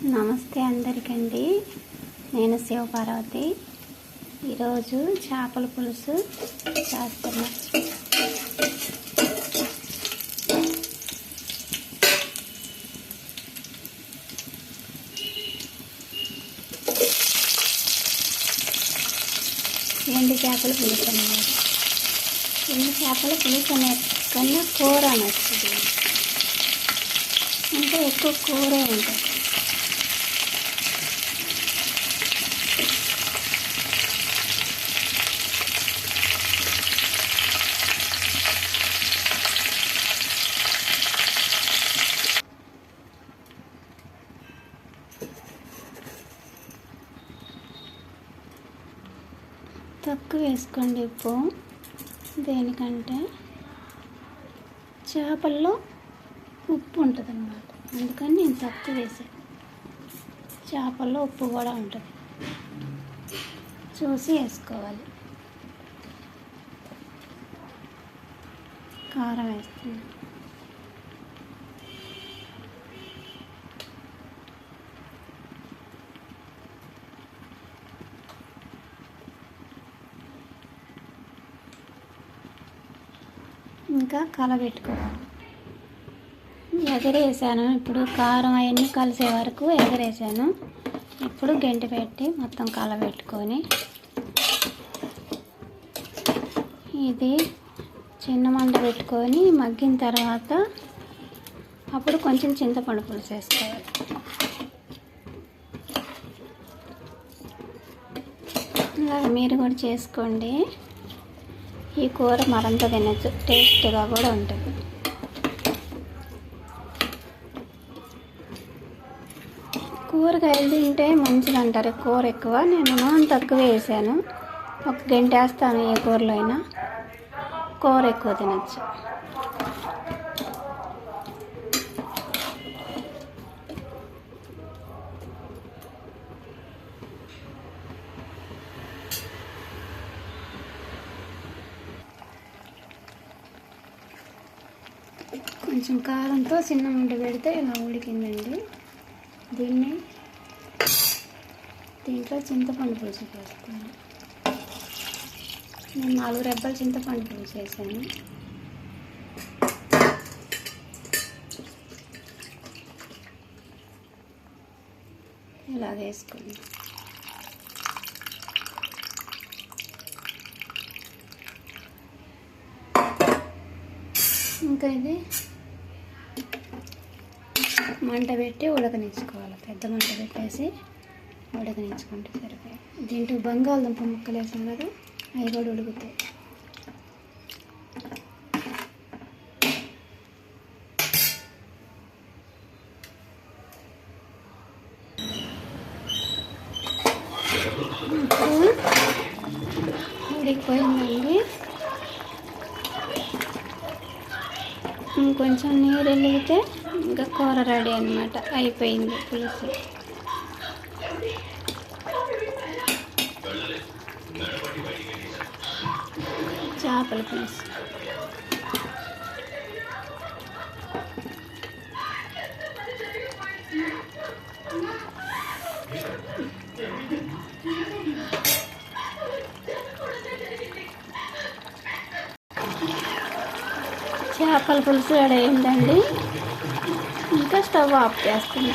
నమస్తే అందరికండి. నేను శివపార్వతి. ఈరోజు చేపల పులుసు చేస్తున్నా. ఎండు చేపల పులుసు అన్నమాట. ఎండు చేపల పులుసు అనే కన్నా కూర నచ్చుతుంది, అంటే ఎక్కువ కూరే ఉంటుంది. తక్కువ వేసుకోండి ఉప్పు, దేనికంటే చేపల్లో ఉప్పు ఉంటుంది అన్నమాట. అందుకని నేను తక్కువ వేసాను. చేపల్లో ఉప్పు కూడా ఉంటుంది, చూసి వేసుకోవాలి. కారం వేస్తున్నాను. ఇంకా కలబెట్టుకోవాలి. ఎగరేసాను. ఇప్పుడు కారం అవన్నీ కలిసే వరకు ఎగరేసాను. ఇప్పుడు గంటి పెట్టి మొత్తం కలబెట్టుకొని, ఇది చిన్న మంట పెట్టుకొని మగ్గిన తర్వాత అప్పుడు కొంచెం చింతపండు పులుసు వేసుకోవాలి. ఇలా మీరు కూడా చేసుకోండి. ఈ కూర మరంత తినచ్చు, టేస్ట్గా కూడా ఉంటుంది. కూరగాయలు తింటే మంచిది అంటారు. కూర ఎక్కువ, నేను నూనె తక్కువ వేసాను. ఒక గంట వేస్తాను ఏ కూరలో అయినా. కూర ఎక్కువ తినచ్చు. కొంచెం కారంతో చిన్న మంట పెడితే ఇలా ఉడికిందండి. దీంట్లో చింతపండు పులుసు వేస్తాను. నేను 4 రెబ్బల చింతపండు పులుసు వేసాను. ఇలా వేసుకోండి. ఇంకా ఇది మంట పెట్టి ఉడకనించుకోవాలి. పెద్ద మంట పెట్టేసి ఉడకనించుకుంటే సరిపోయి. దీంట్లో బంగాళదుంప ముక్కలు వేసాం కదా, అవి కూడా ఉడుకుతాయి. ఉడికిపోయిందండి. ఇంకొంచెం నీరు వెలిగితే ఇంకా కూర రెడీ అన్నమాట. అయిపోయింది పులుసు. చేపల పులుసు. చేపల పులుసు రెడీ అయిందండి. ఇంకా స్టవ్ ఆఫ్ చేస్తుంది.